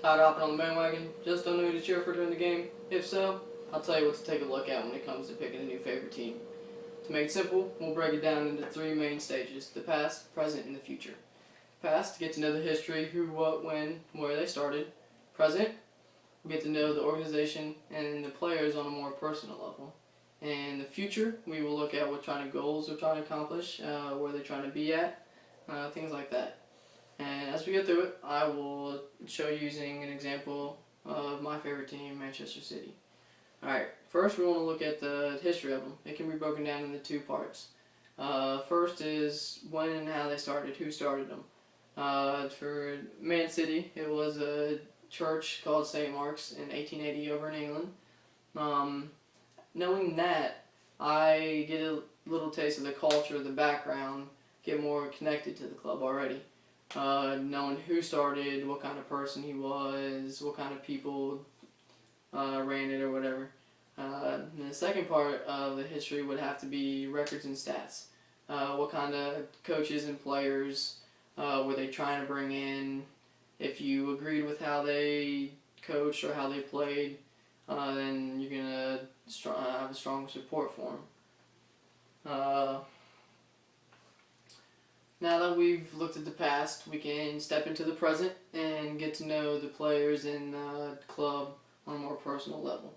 Tired of hopping on the bandwagon? Just don't know who to cheer for during the game? If so, I'll tell you what to take a look at when it comes to picking a new favorite team. To make it simple, we'll break it down into three main stages: the past, present, and the future. Past, get to know the history, who, what, when, where they started. Present, we get to know the organization and the players on a more personal level. And the future, we will look at what kind of goals they're trying to accomplish, where they're trying to be at, things like that. And as we get through it, I will show you using an example of my favorite team, Manchester City. Alright, first we want to look at the history of them. It can be broken down into two parts. First is when and how they started, who started them. For Man City, it was a church called St. Mark's in 1880 over in England. Knowing that, I get a little taste of the culture, the background, get more connected to the club already. Knowing who started, what kind of person he was, what kind of people ran it or whatever. And the second part of the history would have to be records and stats. What kind of coaches and players were they trying to bring in? If you agreed with how they coached or how they played, then you're going to have a strong support for them. Now that we've looked at the past, we can step into the present and get to know the players in the club on a more personal level.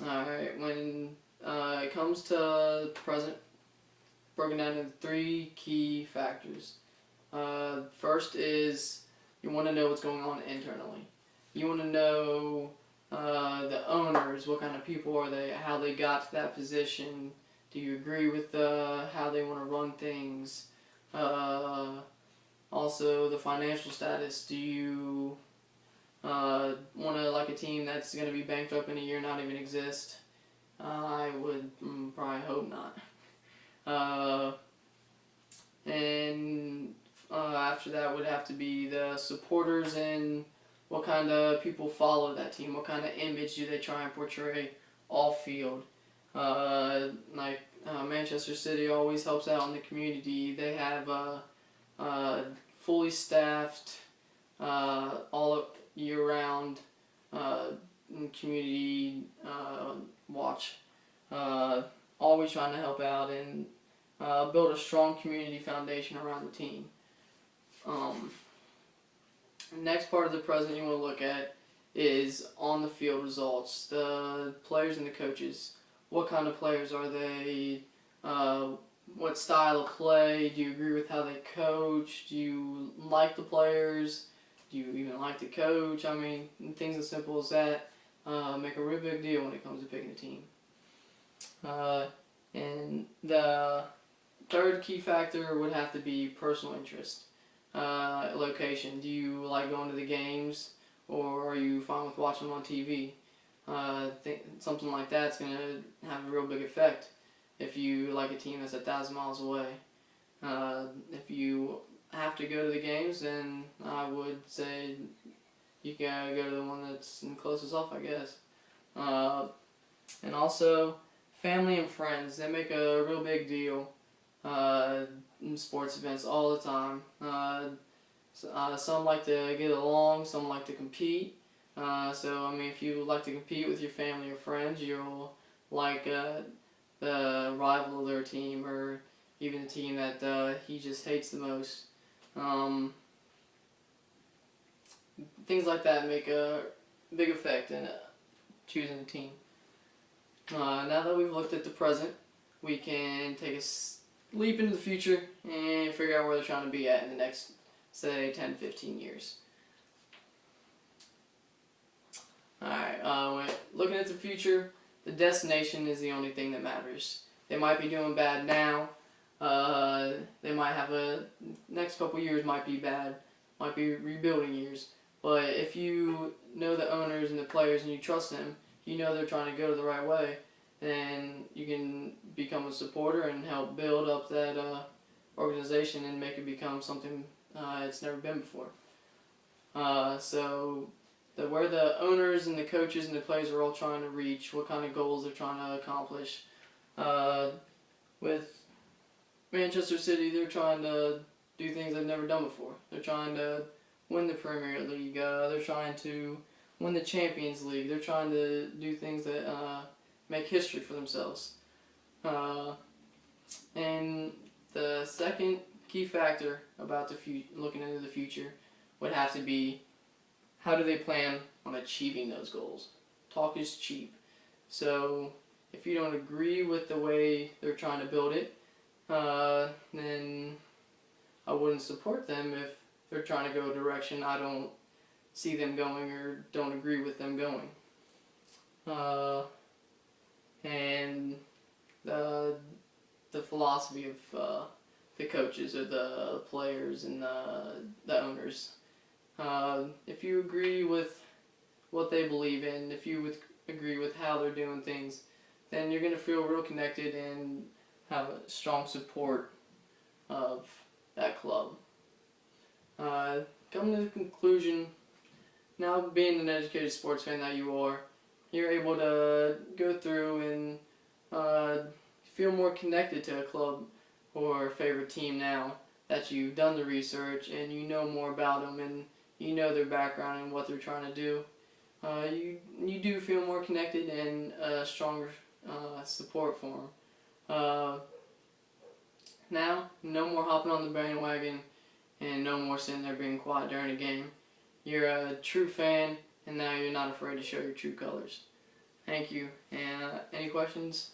Alright, when it comes to the present, broken down into three key factors. First is you want to know what's going on internally. You want to know the owners, what kind of people are they, how they got to that position. Do you agree with how they want to run things? Also, the financial status. Do you want to like a team that's going to be bankrupt in a year, not even exist? I would probably hope not. And after that would have to be the supporters and what kind of people follow that team. What kind of image do they try and portray off field? Manchester City always helps out in the community. They have fully staffed all year round community watch. Always trying to help out and build a strong community foundation around the team. Next part of the present you want to look at is on the field results. The players and the coaches. What kind of players are they? What style of play? Do you agree with how they coach? Do you like the players? Do you even like the coach? I mean, things as simple as that make a real big deal when it comes to picking a team. And the third key factor would have to be personal interest. Location. Do you like going to the games, or are you fine with watching them on TV? Something like that's going to have a real big effect if you like a team that's 1,000 miles away. If you have to go to the games, then I would say you can go to the one that's closest off, I guess. And also, family and friends, they make a real big deal in sports events all the time. Some like to get along, some like to compete. So, I mean, if you like to compete with your family or friends, you'll like the rival of their team, or even the team that he just hates the most. Things like that make a big effect in choosing a team. Now that we've looked at the present, we can take a leap into the future and figure out where they're trying to be at in the next, say, 10, 15 years. Alright, looking at the future, the destination is the only thing that matters. They might be doing bad now. They might have next couple years might be bad, might be rebuilding years. But if you know the owners and the players and you trust them, you know they're trying to go the right way, then you can become a supporter and help build up that organization and make it become something it's never been before. Where the owners and the coaches and the players are all trying to reach, what kind of goals they're trying to accomplish. With Manchester City, they're trying to do things they've never done before. They're trying to win the Premier League. They're trying to win the Champions League. They're trying to do things that make history for themselves. And the second key factor about looking into the future would have to be, how do they plan on achieving those goals? Talk is cheap. So if you don't agree with the way they're trying to build it, then I wouldn't support them if they're trying to go a direction I don't see them going or don't agree with them going. And the philosophy of the coaches or the players and the owners. If you agree with what they believe in, if you agree with how they're doing things, then you're going to feel real connected and have a strong support of that club. Coming to the conclusion, now being an educated sports fan that you are, you're able to go through and feel more connected to a club or favorite team now that you've done the research and you know more about them and you know their background and what they're trying to do. You do feel more connected and stronger support for them. Now, no more hopping on the bandwagon and no more sitting there being quiet during a game. You're a true fan, and now you're not afraid to show your true colors. Thank you. And any questions?